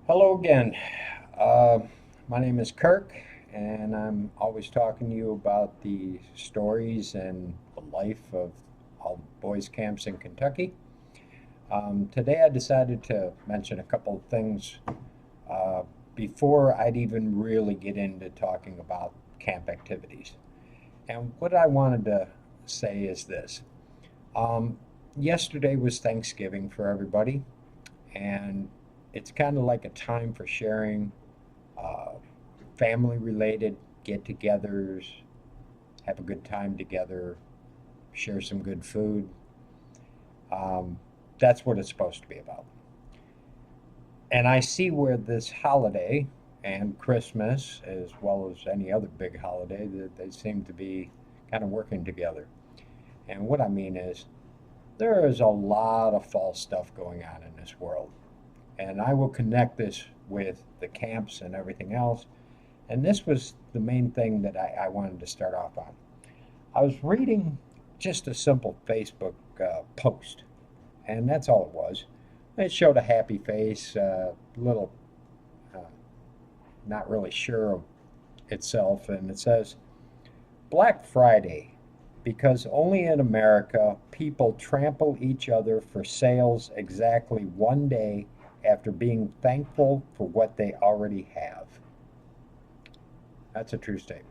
Hello again. Uh, my name is Kirk, and I'm always talking to you about the stories and the life of all boys' camps in Kentucky. Today, I decided to mention a couple of things uh, before I'd even really get into talking about camp activities. And what I wanted to say is this. Um, Yesterday was Thanksgiving for everybody, and it's kind of like a time for sharing uh, family related get togethers, have a good time together, share some good food. Um, that's what it's supposed to be about. And I see where this holiday and Christmas, as well as any other big holiday, that they seem to be kind of working together. And what I mean is, there is a lot of false stuff going on in this world. And I will connect this with the camps and everything else. And this was the main thing that I wanted to start off on. I was reading just a simple Facebook post, and that's all it was. It showed a happy face, a little uh, not really sure of itself, and it says, Black Friday, because only in America people trample each other for sales exactly one day after being thankful for what they already have. That's a true statement.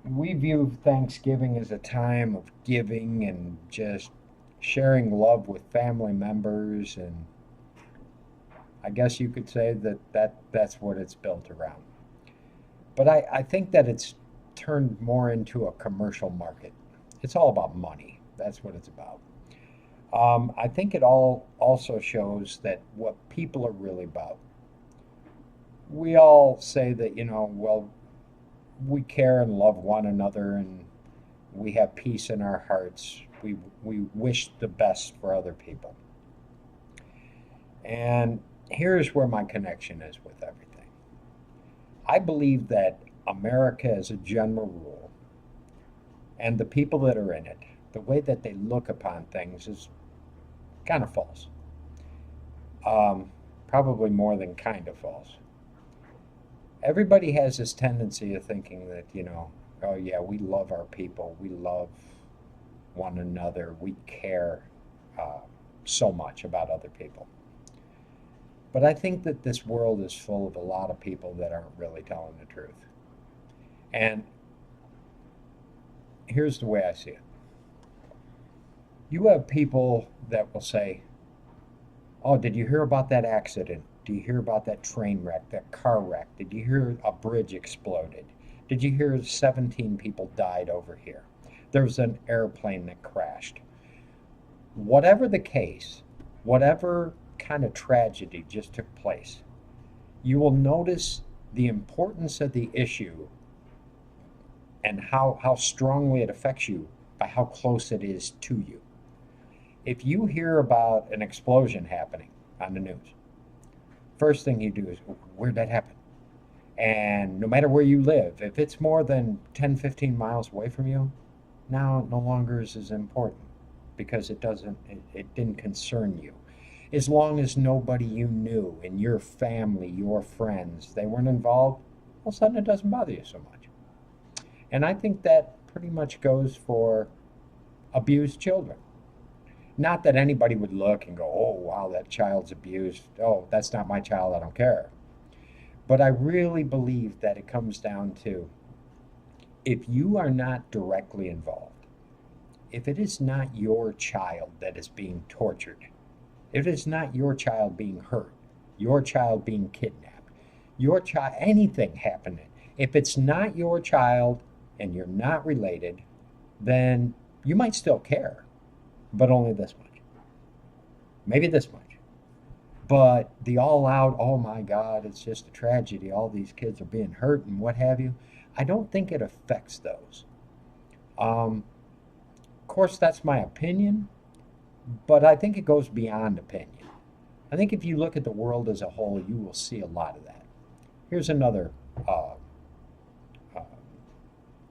We view Thanksgiving as a time of giving and just sharing love with family members, and I guess you could say that's what it's built around. But I think that it's turned more into a commercial market. It's all about money. That's what it's about. I think it all also shows that what people are really about. We all say that, well, we care and love one another, and we have peace in our hearts. We wish the best for other people. And here's where my connection is with everything. I believe that America, as a general rule, and the people that are in it, the way that they look upon things is kind of false. Probably more than kind of false. Everybody has this tendency of thinking that, oh yeah, we love our people, we love one another, we care uh, so much about other people. But I think that this world is full of a lot of people that aren't really telling the truth. And here's the way I see it. You have people that will say, oh, did you hear about that accident? Do you hear about that train wreck, that car wreck? Did you hear a bridge exploded? Did you hear 17 people died over here? There was an airplane that crashed. Whatever the case, whatever kind of tragedy just took place, you will notice the importance of the issue and how strongly it affects you by how close it is to you. If you hear about an explosion happening on the news, first thing you do is, where'd that happen? And no matter where you live, if it's more than 10, 15 miles away from you, now it no longer is as important because it didn't concern you. As long as nobody you knew in your family, your friends, they weren't involved, all of a sudden it doesn't bother you so much. And I think that pretty much goes for abused children. Not that anybody would look and go, oh, wow, that child's abused. Oh, that's not my child. I don't care. But I really believe that it comes down to if you are not directly involved, if it is not your child that is being tortured, if it is not your child being hurt, your child being kidnapped, your child, anything happening, if it's not your child and you're not related, then you might still care, but only this much. Maybe this much. But the all out, oh my God, it's just a tragedy. All these kids are being hurt and what have you. I don't think it affects those. Of course, that's my opinion, but I think it goes beyond opinion. I think if you look at the world as a whole, you will see a lot of that. Here's another uh, uh,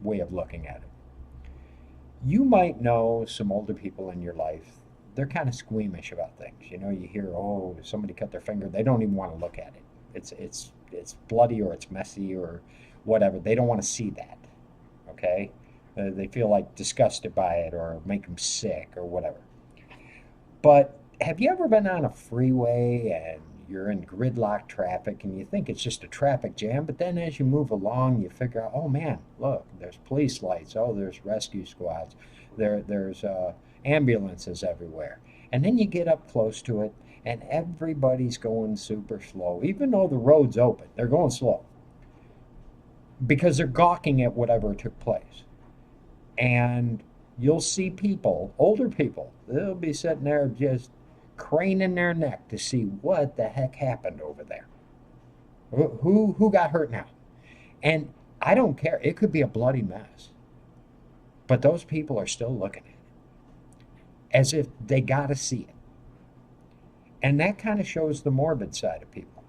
way of looking at it. You might know some older people in your life they're kind of squeamish about things. You know, you hear, oh, somebody cut their finger. They don't even want to look at it. It's bloody or it's messy or whatever. They don't want to see that. Okay, they feel like disgusted by it or make them sick or whatever. But have you ever been on a freeway and you're in gridlock traffic and you think it's just a traffic jam, but then as you move along, you figure out, oh man, look, there's police lights, oh, there's rescue squads, there's ambulances everywhere. And then you get up close to it and everybody's going super slow, even though the road's open, they're going slow because they're gawking at whatever took place. And you'll see people, older people, they'll be sitting there just craning their neck to see what the heck happened over there. Who got hurt now? And I don't care. It could be a bloody mess. But those people are still looking at it as if they got to see it. And that kind of shows the morbid side of people.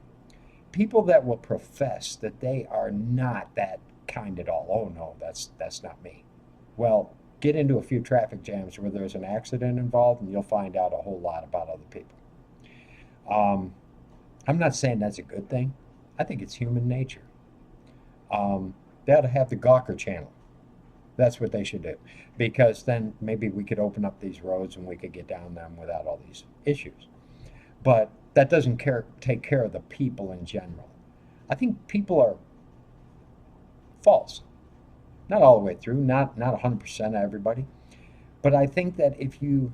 People that will profess that they are not that kind at all. Oh no, that's not me. Well, get into a few traffic jams where there's an accident involved and you'll find out a whole lot about other people. I'm not saying that's a good thing. I think it's human nature. They ought to have the Gawker channel. That's what they should do. Because then maybe we could open up these roads and we could get down them without all these issues. But that doesn't take care of the people in general. I think people are false. Not all the way through, not 100% of everybody. But I think that if you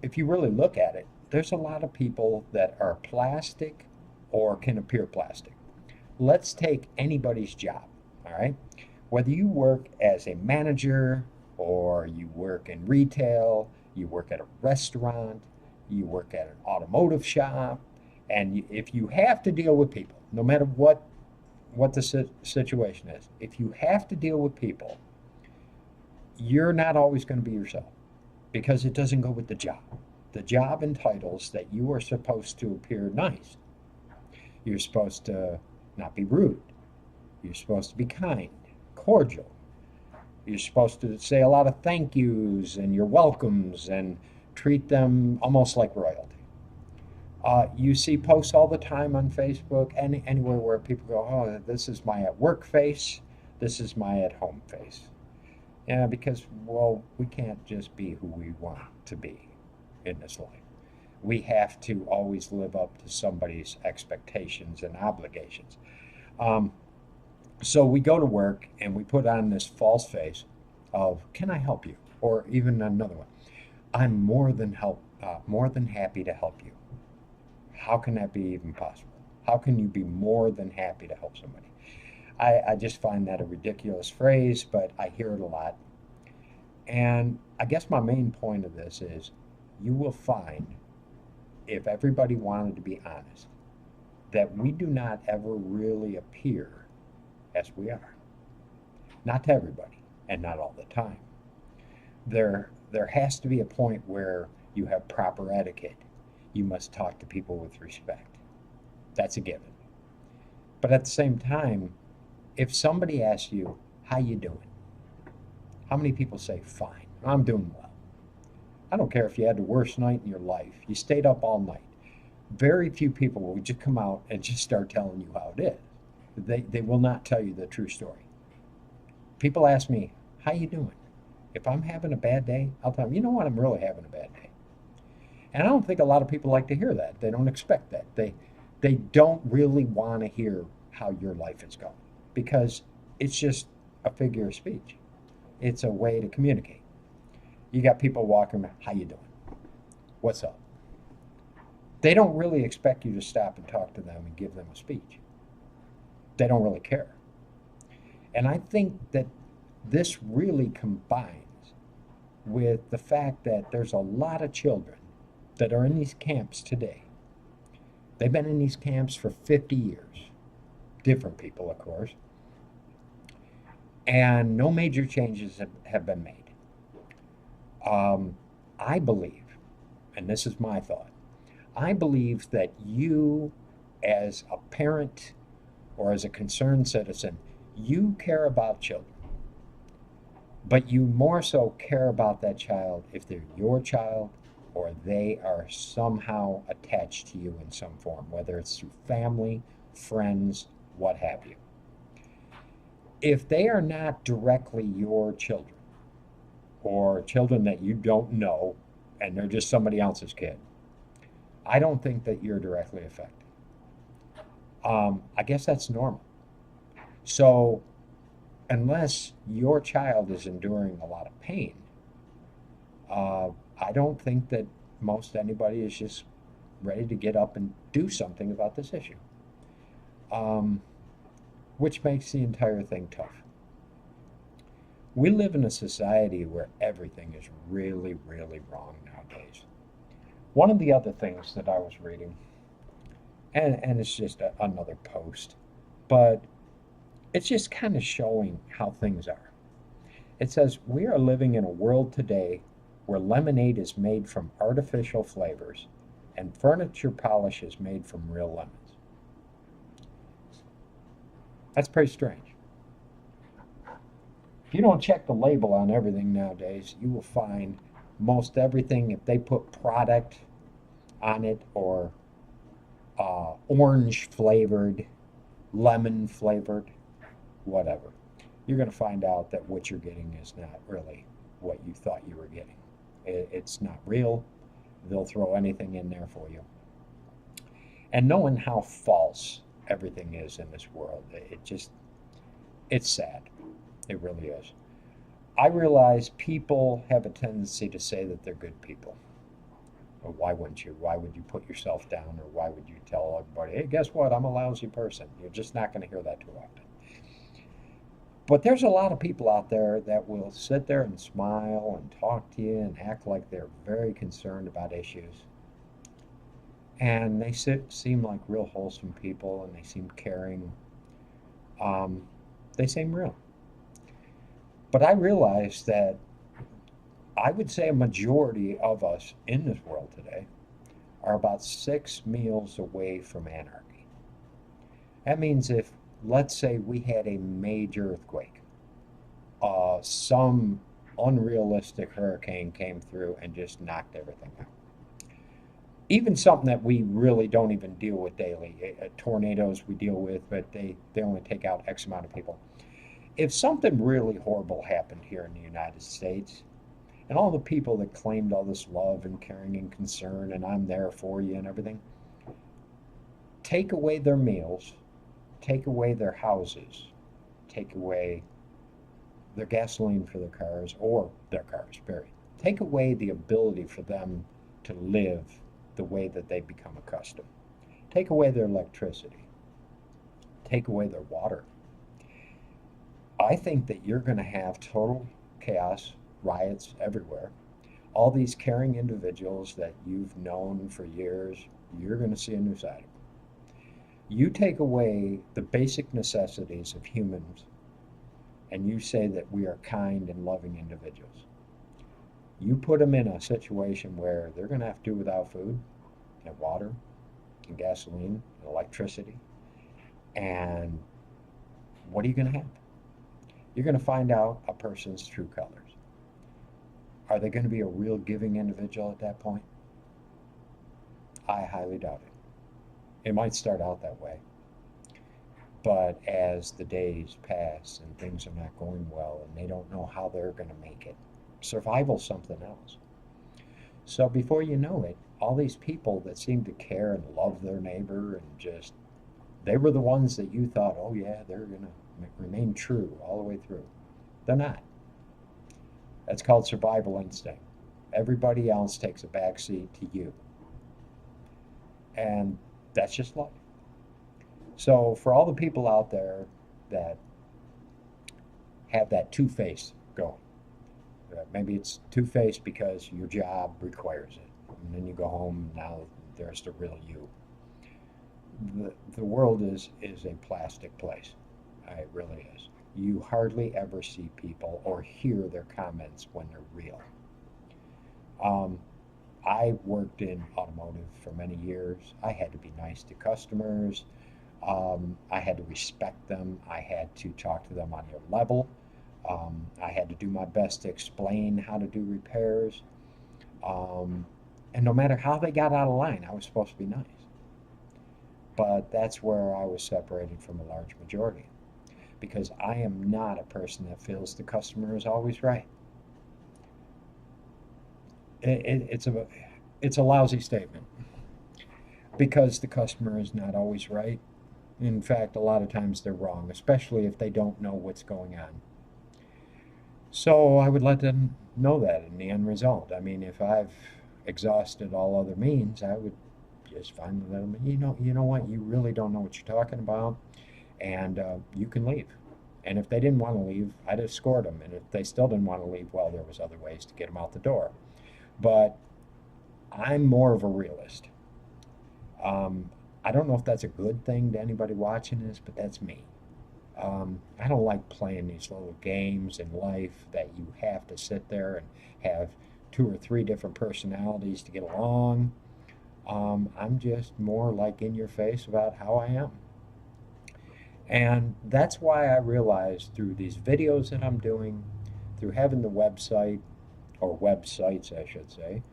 really look at it, there's a lot of people that are plastic or can appear plastic. Let's take anybody's job, all right? Whether you work as a manager or you work in retail, you work at a restaurant, you work at an automotive shop, and if you have to deal with people, no matter what the situation is, if you have to deal with people, you're not always going to be yourself because it doesn't go with the job. The job entitles that you are supposed to appear nice. You're supposed to not be rude. You're supposed to be kind, cordial. You're supposed to say a lot of thank yous and your welcomes and treat them almost like royalty. You see posts all the time on Facebook, anywhere where people go, oh, this is my at work face, this is my at home face. Yeah, because, well, we can't just be who we want to be in this life. We have to always live up to somebody's expectations and obligations. So we go to work and we put on this false face of, can I help you? Or even another one, I'm more than happy to help you. How can that be even possible? How can you be more than happy to help somebody? I just find that a ridiculous phrase, but I hear it a lot. And I guess my main point of this is you will find, if everybody wanted to be honest, that we do not ever really appear as we are. Not to everybody, and not all the time. There has to be a point where you have proper etiquette. You must talk to people with respect. That's a given. But at the same time, if somebody asks you, how you doing? How many people say, fine, I'm doing well? I don't care if you had the worst night in your life. You stayed up all night. Very few people will just come out and just start telling you how it is. They will not tell you the true story. People ask me, how you doing? If I'm having a bad day, I'll tell them, you know what, I'm really having a bad day. And I don't think a lot of people like to hear that. They don't expect that. They don't really want to hear how your life is going because it's just a figure of speech. It's a way to communicate. You got people walking around, how you doing? What's up? They don't really expect you to stop and talk to them and give them a speech. They don't really care. And I think that this really combines with the fact that there's a lot of children that are in these camps today. They've been in these camps for 50 years. Different people, of course. And no major changes have been made. I believe, and this is my thought, I believe that you, as a parent or as a concerned citizen, you care about children. But you more so care about that child if they're your child or they are somehow attached to you in some form, whether it's through family, friends, what have you. If they are not directly your children, or children that you don't know, and they're just somebody else's kid, I don't think that you're directly affected. I guess that's normal. So, unless your child is enduring a lot of pain, uh, I don't think that most anybody is just ready to get up and do something about this issue, um, which makes the entire thing tough. We live in a society where everything is really, really wrong nowadays. One of the other things that I was reading, and it's just another post, but it's just kind of showing how things are. It says, we are living in a world today where lemonade is made from artificial flavors and furniture polish is made from real lemons. That's pretty strange. If you don't check the label on everything nowadays, you will find most everything, if they put product on it or orange flavored, lemon flavored, whatever, you're going to find out that what you're getting is not really what you thought you were getting. It's not real. They'll throw anything in there for you. And knowing how false everything is in this world, it's sad. It really is. I realize people have a tendency to say that they're good people. Well, why wouldn't you? Why would you put yourself down, or why would you tell everybody, hey, guess what? I'm a lousy person. You're just not going to hear that too often. But there's a lot of people out there that will sit there and smile and talk to you and act like they're very concerned about issues. And they seem like real wholesome people, and they seem caring. They seem real. But I realize that I would say a majority of us in this world today are about 6 meals away from anarchy. That means if, let's say, we had a major earthquake, some unrealistic hurricane came through and just knocked everything out. Even something that we really don't even deal with daily. Tornadoes we deal with, but they only take out X amount of people. If something really horrible happened here in the United States, and all the people that claimed all this love and caring and concern, and I'm there for you and everything, take away their meals, take away their houses, take away their gasoline for their cars, or their cars, period. Take away the ability for them to live the way that they become accustomed. Take away their electricity. Take away their water. I think that you're going to have total chaos, riots everywhere. All these caring individuals that you've known for years, you're going to see a new side of them. You take away the basic necessities of humans, and you say that we are kind and loving individuals. You put them in a situation where they're going to have to do without food and water and gasoline and electricity. And what are you going to have? You're going to find out a person's true colors. Are they going to be a real giving individual at that point? I highly doubt it. It might start out that way. But as the days pass and things are not going well and they don't know how they're going to make it, survival's something else. So before you know it, all these people that seem to care and love their neighbor and just, they were the ones that you thought, oh yeah, they're going to remain true all the way through. They're not. That's called survival instinct. Everybody else takes a backseat to you. And that's just life. So for all the people out there that have that two-face going, maybe it's two-faced because your job requires it, and then you go home and now there's the real you. The world is a plastic place. It really is. You hardly ever see people or hear their comments when they're real. I worked in automotive for many years. I had to be nice to customers. I had to respect them. I had to talk to them on their level. I had to do my best to explain how to do repairs. And no matter how they got out of line, I was supposed to be nice. But that's where I was separated from a large majority, because I am not a person that feels the customer is always right. It's a lousy statement, because the customer is not always right. In fact, a lot of times they're wrong, especially if they don't know what's going on. So I would let them know that in the end result. I mean, if I've exhausted all other means, I would just finally let them, you know what, you really don't know what you're talking about, and you can leave. And if they didn't want to leave, I'd escort them. And if they still didn't want to leave, well, there was other ways to get them out the door. But I'm more of a realist. I don't know if that's a good thing to anybody watching this, but that's me. I don't like playing these little games in life that you have to sit there and have two or three different personalities to get along. I'm just more like in your face about how I am. And that's why I realized through these videos that I'm doing, through having the website, or websites, I should say,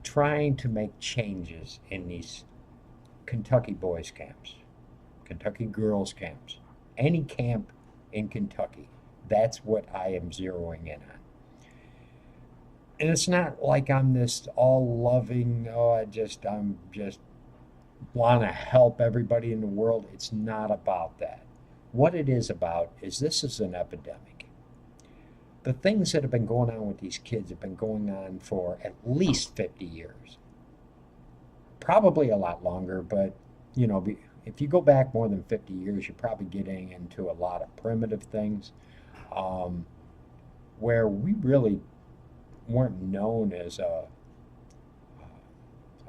trying to make changes in these Kentucky boys camps, Kentucky girls camps, any camp in Kentucky. That's what I am zeroing in on. And it's not like I'm this all loving, I'm just want to help everybody in the world. It's not about that. What it is about is this is an epidemic. The things that have been going on with these kids have been going on for at least 50 years. Probably a lot longer, but you know, if you go back more than 50 years, you're probably getting into a lot of primitive things, um, where we really weren't known as a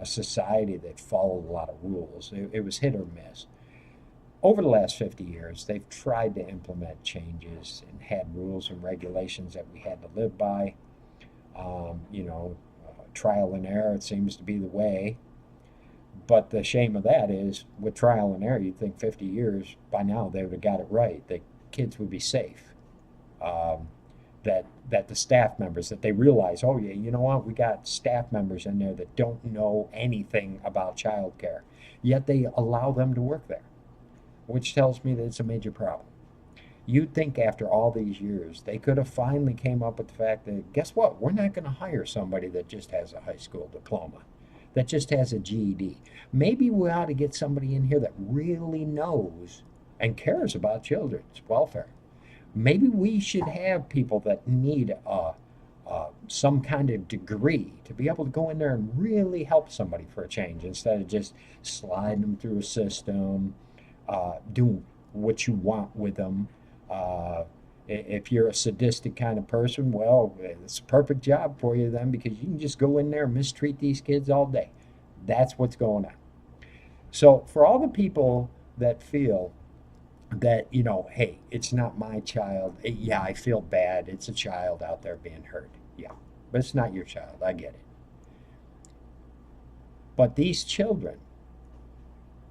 society that followed a lot of rules. It was hit or miss. Over the last 50 years, they've tried to implement changes and had rules and regulations that we had to live by. Trial and error, it seems to be the way. But the shame of that is, with trial and error, you'd think 50 years, by now they would have got it right. The kids would be safe. Um, that the staff members, that they realize, oh yeah, you know what, we got staff members in there that don't know anything about childcare, yet they allow them to work there, which tells me that it's a major problem. You'd think after all these years, they could have finally came up with the fact that, guess what, we're not going to hire somebody that just has a high school diploma, that just has a GED. Maybe we ought to get somebody in here that really knows and cares about children's welfare. Maybe we should have people that need some kind of degree to be able to go in there and really help somebody for a change, instead of just sliding them through a system, doing what you want with them. If you're a sadistic kind of person, well, it's a perfect job for you then, because you can just go in there and mistreat these kids all day. That's what's going on. So for all the people that feel that, hey, it's not my child. Yeah, I feel bad. It's a child out there being hurt. Yeah, but it's not your child. I get it. But these children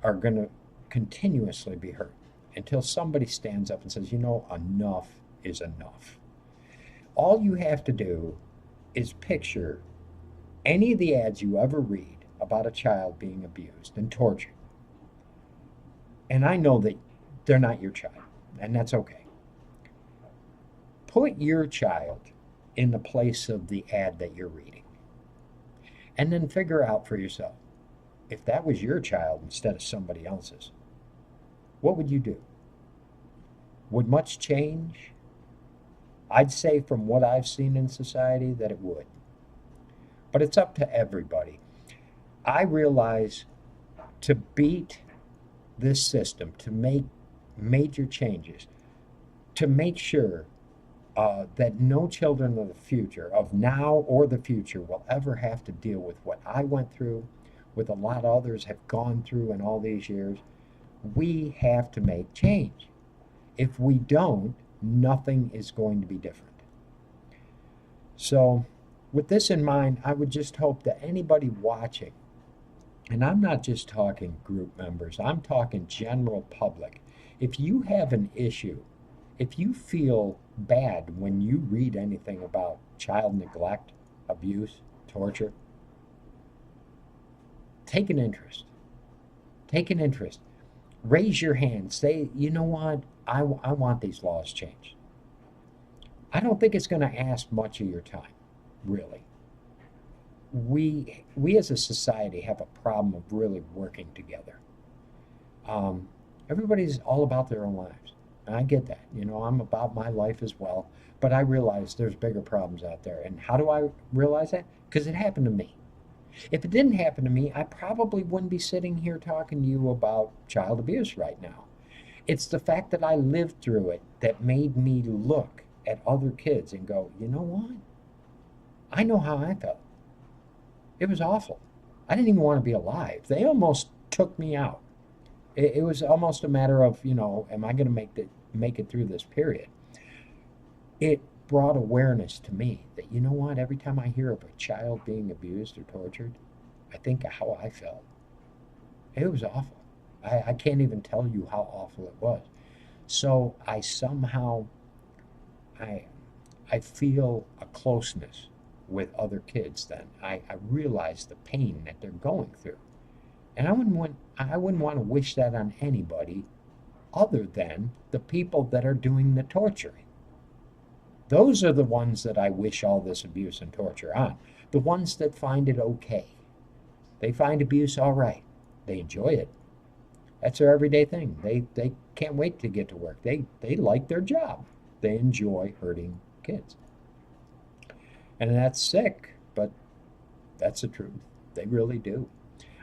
are going to continuously be hurt until somebody stands up and says, enough is enough. All you have to do is picture any of the ads you ever read about a child being abused and tortured. And I know that they're not your child, and that's okay. Put your child in the place of the ad that you're reading, and then figure out for yourself, if that was your child instead of somebody else's, what would you do? Would much change? I'd say from what I've seen in society that it would. But it's up to everybody. I realize to beat this system, to make major changes, to make sure that no children of the future, of now or the future, will ever have to deal with what I went through, with a lot of others have gone through in all these years. We have to make change. If we don't, nothing is going to be different. So, with this in mind, I would just hope that anybody watching, and I'm not just talking group members, I'm talking general public, if you have an issue, if you feel bad when you read anything about child neglect, abuse, torture, take an interest. Take an interest. Raise your hand. Say, you know what? I want these laws changed. I don't think it's going to ask much of your time, really. We as a society have a problem of really working together. Everybody's all about their own lives. And I get that. You know, I'm about my life as well. But I realize there's bigger problems out there. And how do I realize that? Because it happened to me. If it didn't happen to me, I probably wouldn't be sitting here talking to you about child abuse right now. It's the fact that I lived through it that made me look at other kids and go, you know what? I know how I felt. It was awful. I didn't even want to be alive. They almost took me out. It was almost a matter of, you know, am I going to make it through this period? It brought awareness to me that, you know what, every time I hear of a child being abused or tortured, I think of how I felt. It was awful. I can't even tell you how awful it was. So I somehow, I feel a closeness with other kids then. I realize the pain that they're going through. And I wouldn't want to wish that on anybody other than the people that are doing the torturing. Those are the ones that I wish all this abuse and torture on. The ones that find it okay. They find abuse all right. They enjoy it. That's their everyday thing. They can't wait to get to work. They like their job. They enjoy hurting kids. And that's sick, but that's the truth. They really do.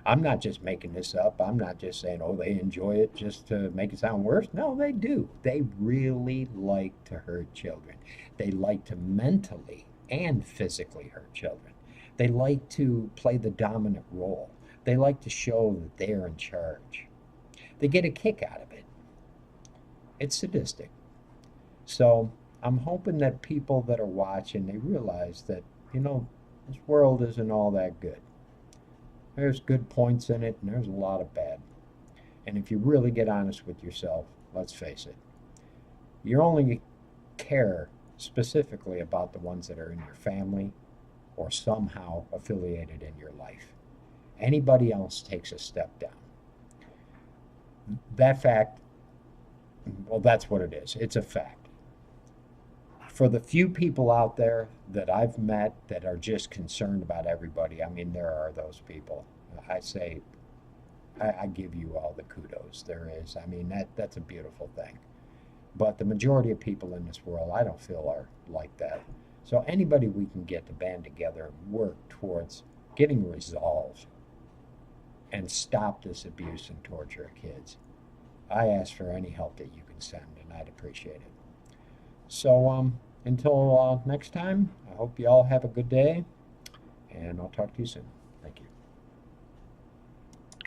I'm not just making this up. I'm not just saying, oh, they enjoy it just to make it sound worse. No, they do. They really like to hurt children. They like to mentally and physically hurt children. They like to play the dominant role. They like to show that they're in charge. They get a kick out of it. It's sadistic. So I'm hoping that people that are watching, they realize that, you know, this world isn't all that good. There's good points in it, and there's a lot of bad. And if you really get honest with yourself, let's face it, you only care specifically about the ones that are in your family or somehow affiliated in your life. Anybody else takes a step down. That fact, well, that's what it is. It's a fact. For the few people out there that I've met that are just concerned about everybody, I mean, there are those people. I say, I give you all the kudos there is. I mean, that's a beautiful thing. But the majority of people in this world, I don't feel are like that. So anybody we can get to band together and work towards getting resolve and stop this abuse and torture of kids, I ask for any help that you can send, and I'd appreciate it. So until next time, I hope you all have a good day, and I'll talk to you soon. Thank you.